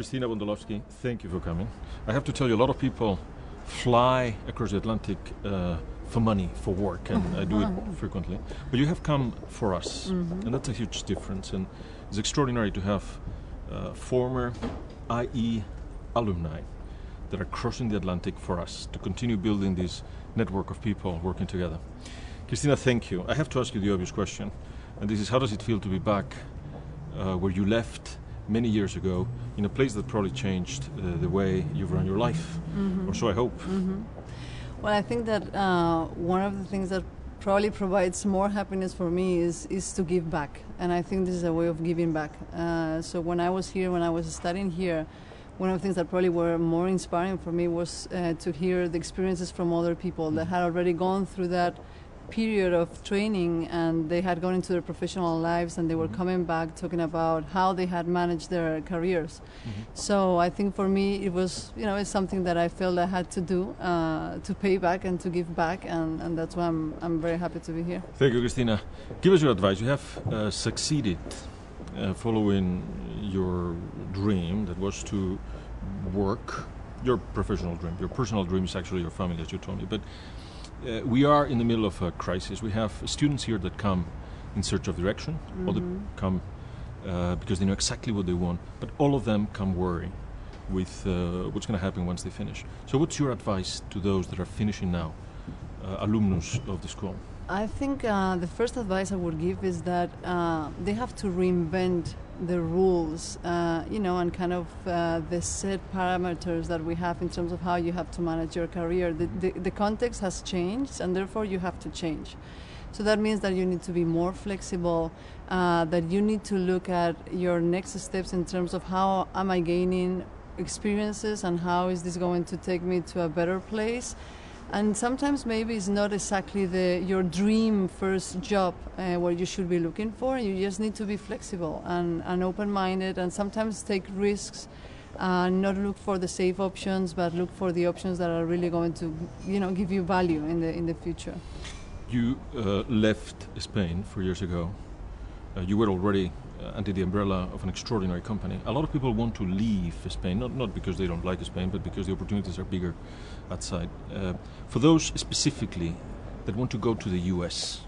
Cristina Bondolowski, thank you for coming. I have to tell you, a lot of people fly across the Atlantic for money, for work, and I do it frequently. But you have come for us, and that's a huge difference. And it's extraordinary to have former IE alumni that are crossing the Atlantic for us to continue building this network of people working together. Cristina, thank you. I have to ask you the obvious question, and this is, how does it feel to be back where you left many years ago, in a place that probably changed the way you've run your life, or so I hope? Well, I think that one of the things that probably provides more happiness for me is to give back, and I think this is a way of giving back. So when I was here, when I was studying here, one of the things that probably were more inspiring for me was to hear the experiences from other people that had already gone through that period of training, and they had gone into their professional lives, and they were coming back talking about how they had managed their careers. So I think for me it was, it's something that I felt I had to do to pay back and to give back, and that's why I'm very happy to be here. Thank you, Cristina. Give us your advice. You have succeeded following your dream, that was to work, your professional dream. Your personal dream is actually your family, as you told me. But we are in the middle of a crisis. We have students here that come in search of direction, or they come because they know exactly what they want, but all of them come worrying with what's going to happen once they finish. So what's your advice to those that are finishing now, alumnus of the school? I think the first advice I would give is that they have to reinvent the rules, and kind of the set parameters that we have in terms of how you have to manage your career. The context has changed, and therefore you have to change. So that means that you need to be more flexible, that you need to look at your next steps in terms of how am I gaining experiences and how is this going to take me to a better place. And sometimes maybe it's not exactly your dream first job what you should be looking for. You just need to be flexible and open-minded, and sometimes take risks, not look for the safe options, but look for the options that are really going to, give you value in the future. You left Spain 4 years ago. You were already under the umbrella of an extraordinary company. A lot of people want to leave Spain, not because they don't like Spain, but because the opportunities are bigger outside. For those specifically that want to go to the US,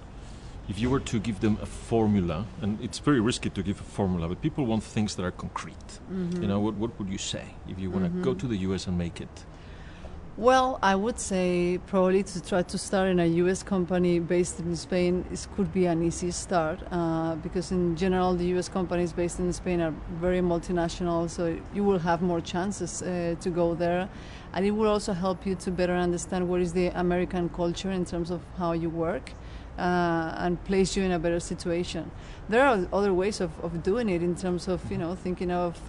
if you were to give them a formula, and it's very risky to give a formula, but people want things that are concrete. What would you say if you want to go to the US and make it? Well, I would say probably to try to start in a U.S. company based in Spain could be an easy start, because in general the U.S. companies based in Spain are very multinational, so you will have more chances to go there, and it will also help you to better understand what is the American culture in terms of how you work, and place you in a better situation. There are other ways of doing it in terms of, thinking of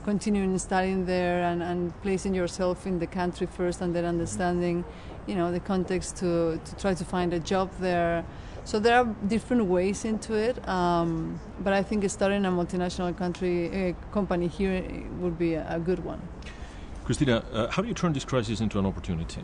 continuing studying there and placing yourself in the country first, and then understanding, the context to try to find a job there. So there are different ways into it, but I think starting a multinational company here would be a good one. Cristina, how do you turn this crisis into an opportunity?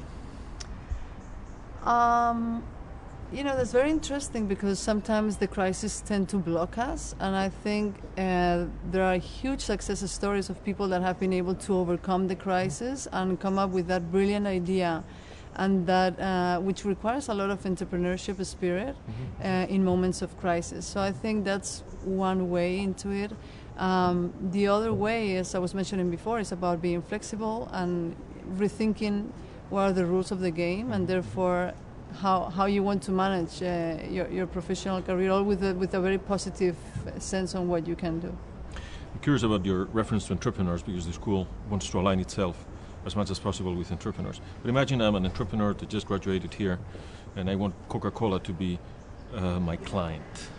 That's very interesting, because sometimes the crises tend to block us, and I think there are huge success stories of people that have been able to overcome the crisis and come up with that brilliant idea, and that which requires a lot of entrepreneurship spirit in moments of crisis. So I think that's one way into it. The other way, as I was mentioning before, is about being flexible and rethinking what are the rules of the game, and therefore how you want to manage your professional career, all with a very positive sense on what you can do. I'm curious about your reference to entrepreneurs, because the school wants to align itself as much as possible with entrepreneurs. But imagine I'm an entrepreneur that just graduated here, and I want Coca-Cola to be my client.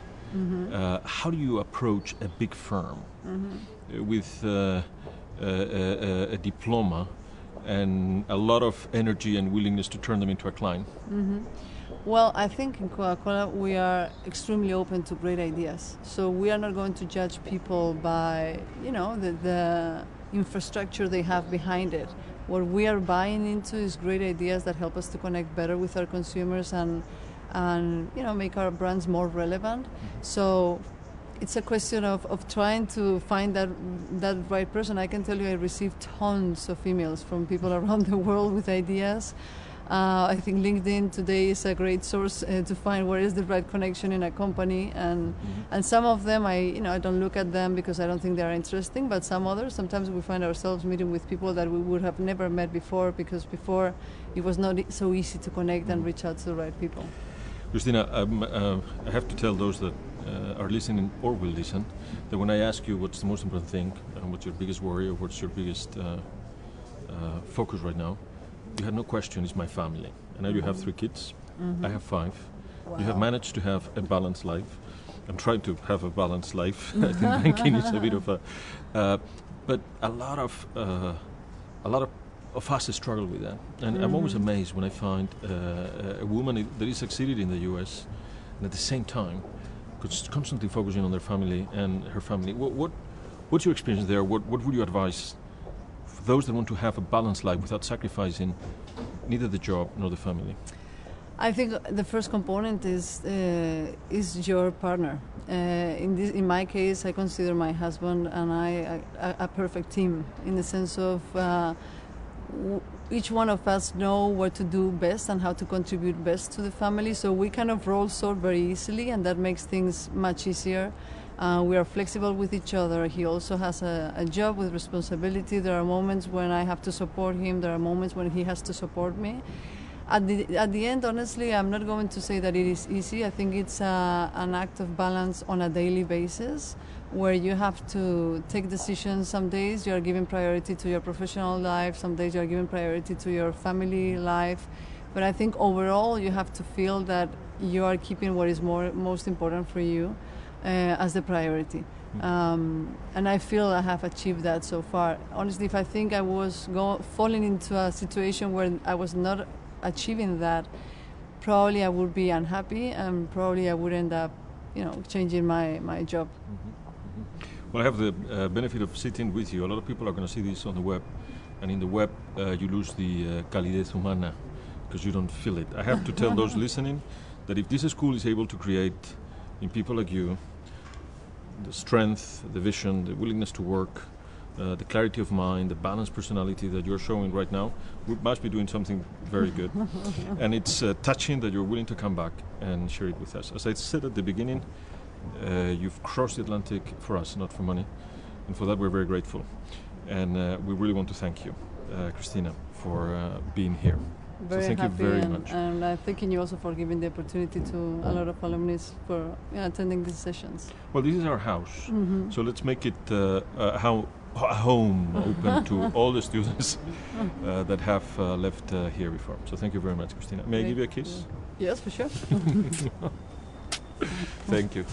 How do you approach a big firm with a diploma and a lot of energy and willingness to turn them into a client? Well, I think in Coca-Cola we are extremely open to great ideas. So we are not going to judge people by, the infrastructure they have behind it. What we are buying into is great ideas that help us to connect better with our consumers and make our brands more relevant. So it's a question of trying to find that right person. I can tell you I received tons of emails from people around the world with ideas. I think LinkedIn today is a great source to find where is the right connection in a company, and some of them I don't look at them because I don't think they are interesting, but some others, sometimes we find ourselves meeting with people that we would have never met before, because before it was not so easy to connect and reach out to the right people. Cristina, I have to tell those that are listening or will listen that when I ask you what's the most important thing and what's your biggest worry or what's your biggest focus right now, you had no question, it's my family. I know you have 3 kids. I have 5. Wow. You have managed to have a balanced life. I'm trying to have a balanced life. I think banking is a bit of a... but a lot of us struggle with that. And I'm always amazed when I find a woman that is succeeded in the US and at the same time constantly focusing on their family and her family. What's your experience there? What would you advise for those that want to have a balanced life without sacrificing neither the job nor the family? I think the first component is your partner. In my case, I consider my husband and I a perfect team, in the sense of each one of us know what to do best and how to contribute best to the family. So we kind of roll sort very easily, and that makes things much easier. We are flexible with each other. He also has a job with responsibility. There are moments when I have to support him. There are moments when he has to support me. At the end, honestly, I'm not going to say that it is easy. I think it's an act of balance on a daily basis, where you have to take decisions. Some days you are giving priority to your professional life, some days you are giving priority to your family life. But I think overall you have to feel that you are keeping what is most important for you as the priority. And I feel I have achieved that so far. Honestly, if I think I was falling into a situation where I was not achieving that, probably I would be unhappy, and probably I would end up, changing my job. Well, I have the benefit of sitting with you. A lot of people are going to see this on the web, and in the web you lose the calidez humana because you don't feel it. I have to tell those listening that if this school is able to create in people like you the strength, the vision, the willingness to work, the clarity of mind, the balanced personality that you're showing right now, we must be doing something very good. And it's touching that you're willing to come back and share it with us. As I said at the beginning, you've crossed the Atlantic for us, not for money, and for that we're very grateful. And we really want to thank you, Cristina, for being here. Very so thank happy, you very much. And I'm thanking you also for giving the opportunity to a lot of alumni for attending these sessions. Well, this is our house, so let's make it a home open to all the students that have left here before. So thank you very much, Cristina. May I give you a kiss? Yes, for sure. Thank you.